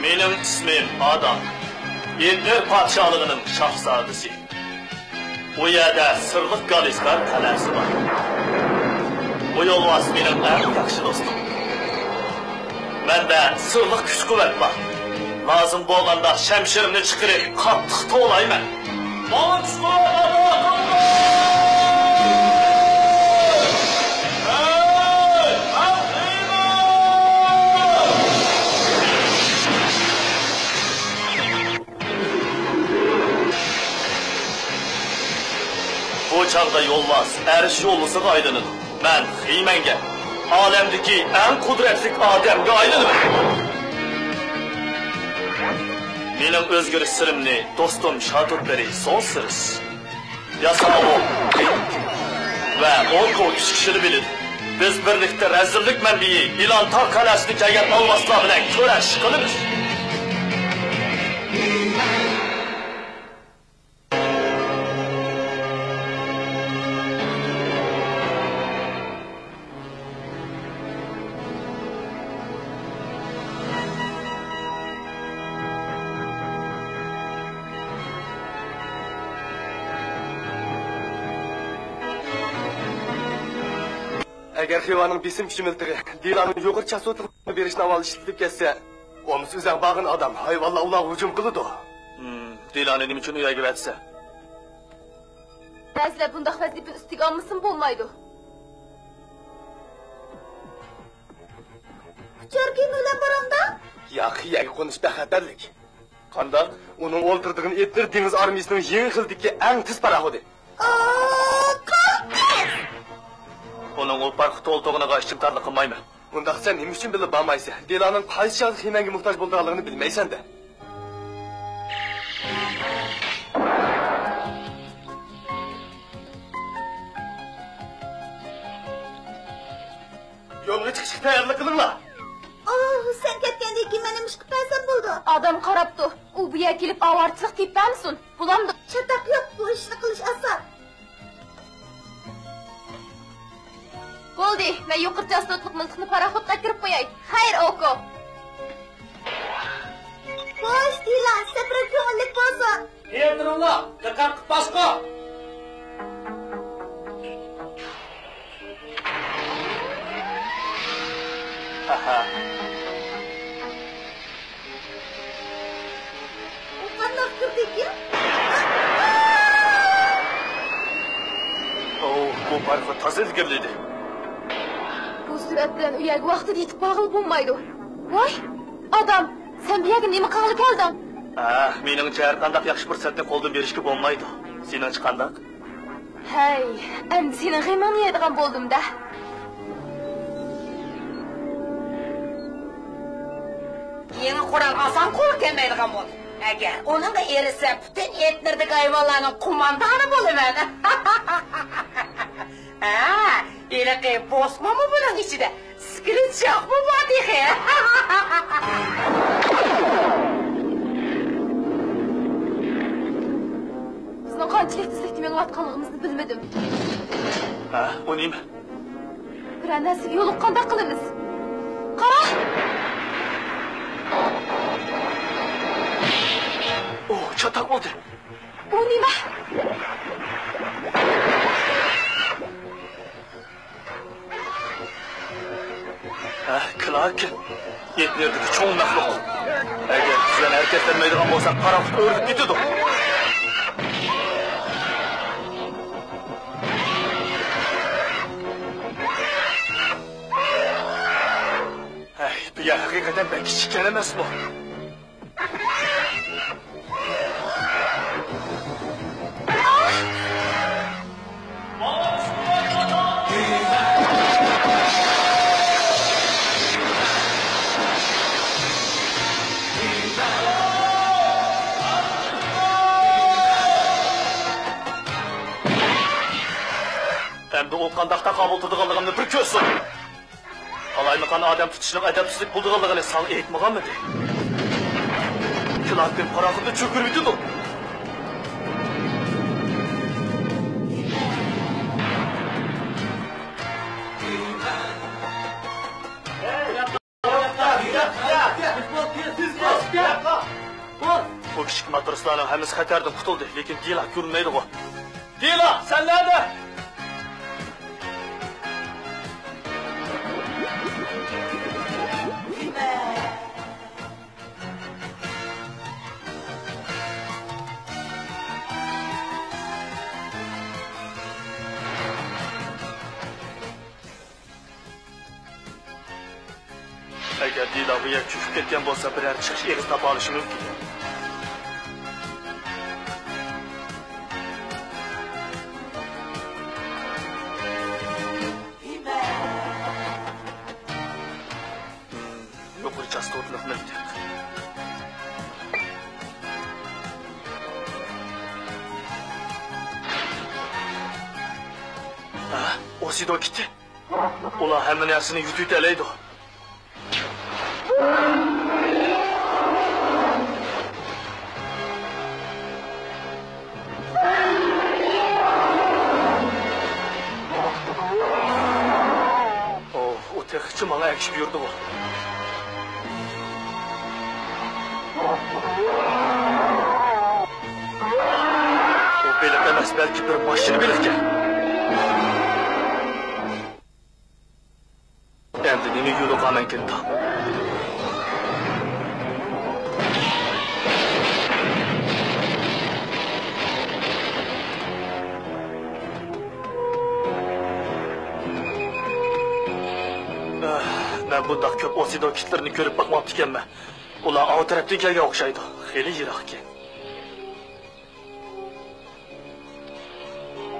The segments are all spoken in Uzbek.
Benim ismim Adam. Yetler Padişahlığının şahzadesi. Bu yerde Sırlık Galiskar kalesi var. Bu yolvas benim en yakşı dostum. Bende sırlık güç kuvvet var. Lazım bolganda şemşirimni çıkırıp katlıkta olayım ben. Bana güç kuvvet Bu çağda yolvaz, eriş yollusu aydının. Ben Hiymenge, alemdeki en kudretli Adem'e aydınım. Benim özgür sırımni dostum Şadutberi son sırız. Yasa o, ve o üç kişini bilir. Biz birlikte rezillik menbiyi İlantar kalesini kelgen olmasla bilen köreş kılırız. Eğer Hivan'ın bizim kişimiltiri, Dilan'ın yoğurt çasotunu berişini aval işitip kesse, onu süzen bağın adam, hayvalla ula hücum kılıdı o. Dilan'ın im için üye etse. Nazile bundaq vazife üstüge almasın bolmaydı. Çörgün ulan baranda? Yağı konuş be haberlik. Kandak? Onun oltırdığın etler deniz armiyasının yeni hıldaki en tıs parahodu. Onun o parkı olduğuna karşı imtihanlı kılmayma. Bundaq sen neymiş için bilip bağmaysa, Dilan'ın padişahlık Hiymenge muhtaç bulduğunu bilmeysen de. Yolunu çıkışık tayarlı kılınla. Sen ketkendi ki benim işkı pensem buldu. Adam karaptı. O bu yer gelip avartılık deyip ben misin? Bulamdı. Çatak yok bu işini kılış asar. Boldi, ben yukarıca stotluq mıltıqni paraxodga kirib qo'yay. Xayr, Oko. Xo'sh, Dilan, safar ko'ngillik bo'lsin. Keldiringlar, diqqat qilib boshqa. U qandoq kirdik-ya? Bu parkı toza ilgirliydi. Bu surat bilan uyagi vaqtida yetib bag'il bo'lmaydi. Voy, Adam, sen bu yerga nima qilib kelding? Meningcha har qanday yaxshi fursatni qo'ldan berishga bo'lmaydi. Seningchi qanday? Hey, endi seni g'imon yeydigan bo'ldim-da. Yeni Kur'an asan qo'l kelmaydigan bo'ldi. Agar uninga erisa, butun etnirdagi hayvonlarning qo'mondoni bo'laman. Iliqi bosmami buning ichida? Skritchoqmi vodihi? Bizning qanchalik tezlikda mengayotganligimizni bilmadim. O nima? Bir narsaga yo'liqqanda qilamiz. Qara! Çatak oldu. Bu nima? Clark, yetlerdeki çoğun məxluq. Eğer sizden hareketlenmeydiğen olsa paraxut ördük gidiyordu. Bu ya hakikaten ben küçükken emez bu. Endi o qandaqda qabul turduğanlığımni bir ko'rsin. Qalaymiqan odam tutishliq adabsizlik bo'ldiganligini san aytmaganmidi? Clark'ın paraxutni cho'kirib yutdi. bu küçük matroslarning hammasi xatardan qutuldi, lekin Dila ko'rinmaydi-ku. Dila, sen nerede? Eğer Dila bu yer çöküp ketken bolsa birer çıkış eriz tapa alışı mümkün. Yukarı частотных мөлтек. Osido gitti. Ulan hemen yarsını yutuyut eleydi o. O textçi bana ekşip yurdu bu. O belik emez, belki bir maşını belirken. Endi nemi yolu kamen kendi. Ben bundak köp osido kitlerini görüp bakmam dikenme. Ulan av taraftan kelge okşaydı. Heli yirak ki.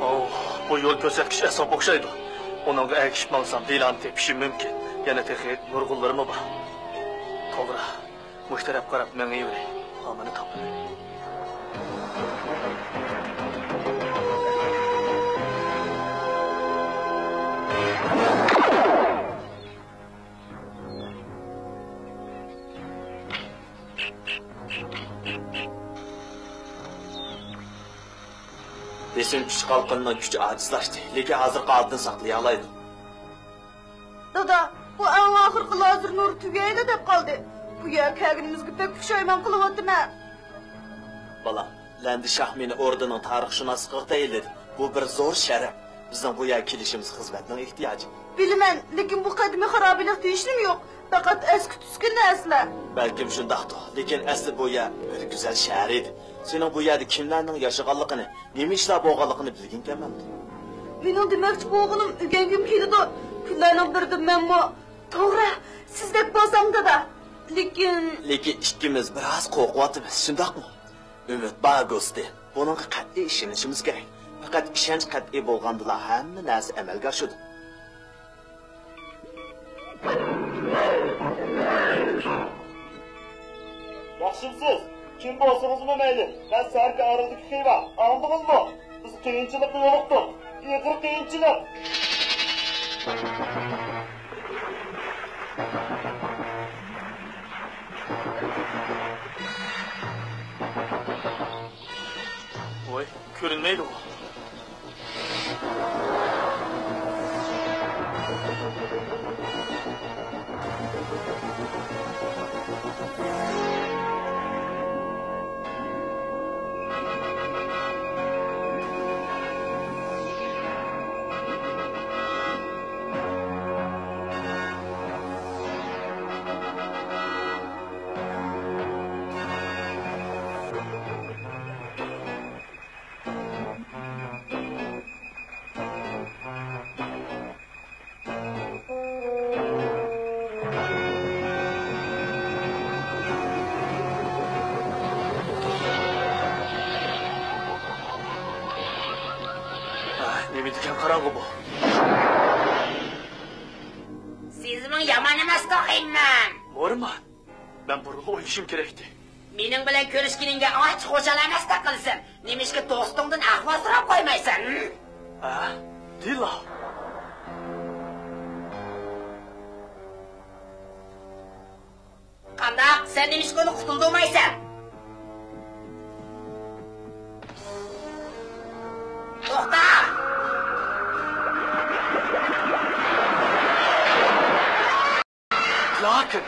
Oh, bu yol gözetkiş esap okşaydı. Onunla erkişip malsam Dila'nı tepişim mümkün. Yana tehi nurgullarımı var. Toğra, müşterep karab men iyi vereyim. Amanı tapın. Desem küçük halkının gücü acizlaştı. Lekin hazır kaldığını saklayalaydı. Dada, bu en ahırkı lazır nuru tügeyle de kaldı. Bu yer kəginimizgi pek püşayman kılıvatı ne? Balam, Lendi Şahmini ordunun tarih şunaslıqda eyledi. Bu bir zor şeref. Bizden bu yer kilişimiz hizmetinin ihtiyacı. Bilmem, lekin bu kadimi harabilik deyişim yok. Fakat eski tüskün nesle. Belki şundaktı. Lekin asli bu yer bir güzel şehir idi. Senin bu yerde kimlerinin yaşaganlıqını, nemi işler boğalıqını bilgin gelmemdi. Benim demekçi boğulum, ügengim kelidi. Küllerinin birdi memmo. Doğru, sizdek bolsam da. Lekin ikimiz biraz korkuvatımız, şundak mı? Ümit bağ gösterdi. Bunun qat'iy işinishimiz kerak. Faqat ishonch qat'iy bo'lgandila hamma narsa amalga oshadi. Yaxshimsiz? Kim bo'lsangiz mayli. Ben sarka arildik xeyva. Anladingizmi? Biz qiyinchilikni yo'liqdik. Ig'ir qiyinchilik. Voy, ko'rinmaydi bu. Nemidiken karanlığı bu. Sizmin yaman emas toqiyman. Borma. Ben burunlu o'ylashim kerakdi. Mening bilan ko'rishganingga och xo'jalamas taqilsin. Nemishga do'stingdan ahvol so'rab qo'ymaysan? Ha? Dila. Qandaq, sen nemishga uni qutuldurmaysan? To'xta! Lakin.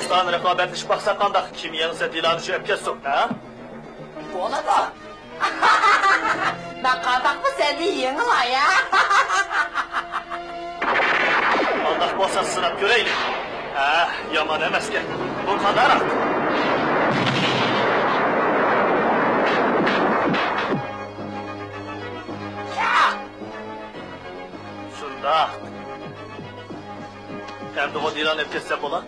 Dostan rəqabətləşib baxsa qandaq kim yenisə Dilanı şöp kessin, ha? Bunu da. Ben kandak mı seni yeni la ya? Qandaq bolsa sınab görəylik. Ha, yaman eməskə. Bu kadar artıq. Şundaq. Hem de o Dilanı hep kesse bola.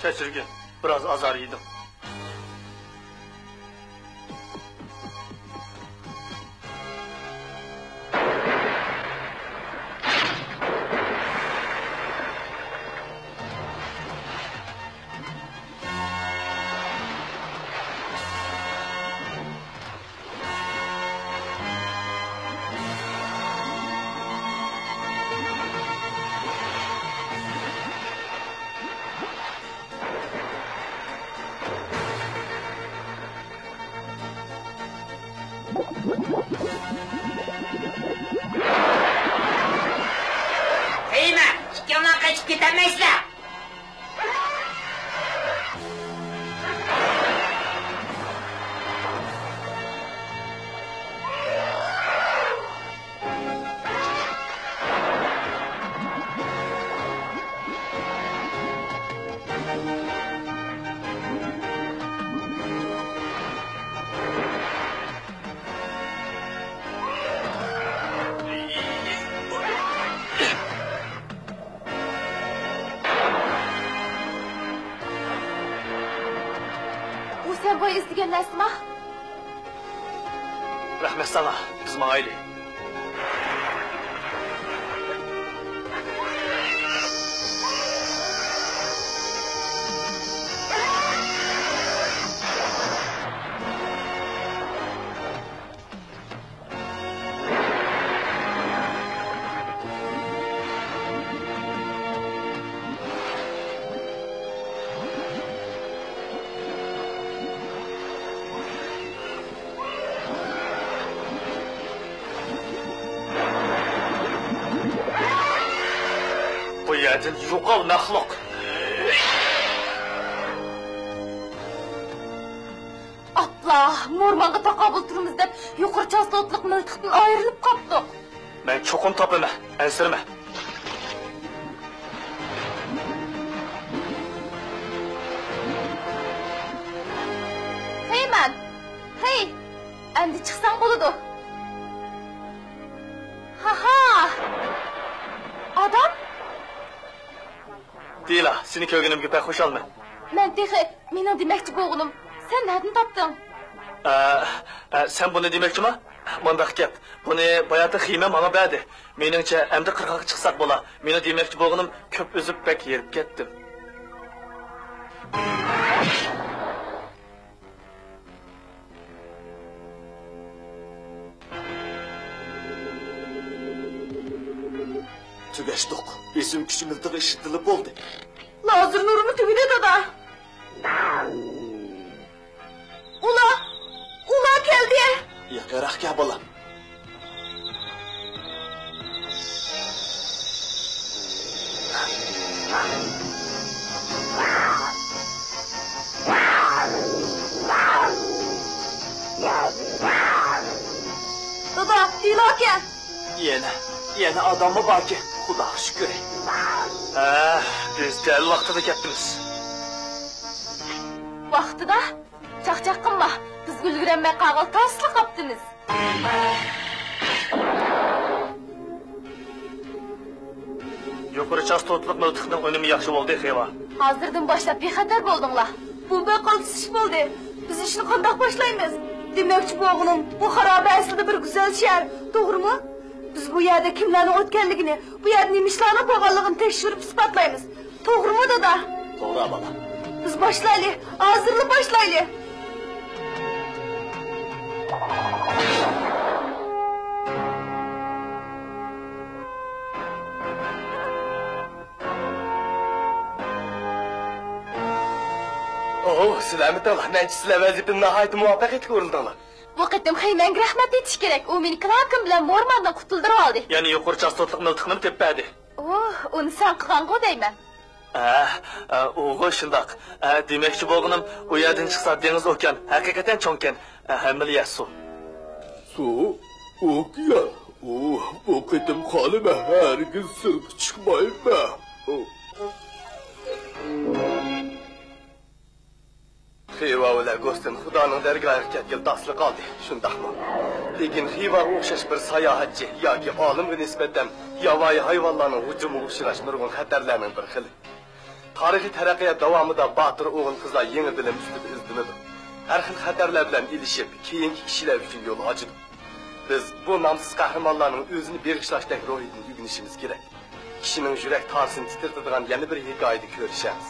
Keçirgin, biraz azar yedim. Heyme, dükkandan kaçıp gidemezler. Sen boyu istigen Esma? Rahmet sana, bizim aile. Bu yerden yo'qol maxluq. Atla, mormanga taqabul turimiz deb yuqori chastotliq miltiqdan ayrilib qoldik. Men cho'qim topima, ansirma. Hey man, hey, endi chiqsang bo'ladi. Ha. Adam? Dila, seni ko'rganimga pek hoş olman. Men texi, mening demoqchi bo'lganim, sen nereden topding? Sen bunu demoqchimi? Mundaq gap. Buni bayatı xiyma bana berdi. Meningcha, endi qirg'oqqa chiqsak bo'la. Meni demoqchi bo'lganim ko'p o'zib pek yerib ketdim. Tügeçtik. Esim küçü miltiği işitilip oldu. Lazır nurumu tübüde dada. Ula geldi. Yakarak ya balam. Dada, dilake. Yine adamı var ki. Xuda şükür. Biz deli vaxtıda getdiniz. Vaxtıda, çaqçaqın mı? Biz gülgürenme qağıl taslı qaptınız. Yuqori chastotliq miltiqning önümü yaxshi bo'ldi, xeyva. Hazırdan başlap bexatar bo'ldinglar. Bu qaltis ish bo'ldi. Biz ishni qanday boshlaymiz? Demoqchi bo'g'inim, bu xaroba aslida bir go'zal shahar, to'g'rimi? Biz bu yerda kimlarning o'tganligini, bu yerda nima ishlarni bo'lganligini tekshirib isbotlaymiz. To'g'rimi dada? To'g'ri bolam. Biz boshlaylik, hozirlik boshlaylik. Sizlar mi tala? Men sizlar vazifani nihoyat muvaffaqiyatga o'rindinglar. Bu qitim Xeymanga rahmat etish kerak. U meni klakim bilan Mormandan qutuldirib oldi. Ya'ni yuqori chastotliq miltiqni tepadi. Uni sen qilgan-ku deyman. O'g'il shundoq. Demakchi bo'lganim, u yerdan chiqsa dengiz okean haqiqatan cho'nkan. Hamil suv. Suv? Okean? Bu qitim qalima hargiz sirq chiqmaydi. Xiva ular go'stin Xudoning dargohiga ketgan tasli qoldi, shundaqmi? Lekin Xiva o'xshash bir sayohatchi yoki olimga nisbatan yovvoyi hayvonlarning hujumiga uchrash nurg'un xatarlarning bir xili. Tarixiy taraqqiyot davomida botir o'g'il qizlar yangi bilim ustida izlanadi. Har xil xatarlar bilan ilishib, keyingi kishilar uchun yo'l ochadi. Biz bu nomsiz qahramonlarning o'zini bergishlashdan ruhidan o'rganishimiz kerak. Kishining yurak tarsini titrtadigan yana bir hikoyani ko'rishamiz.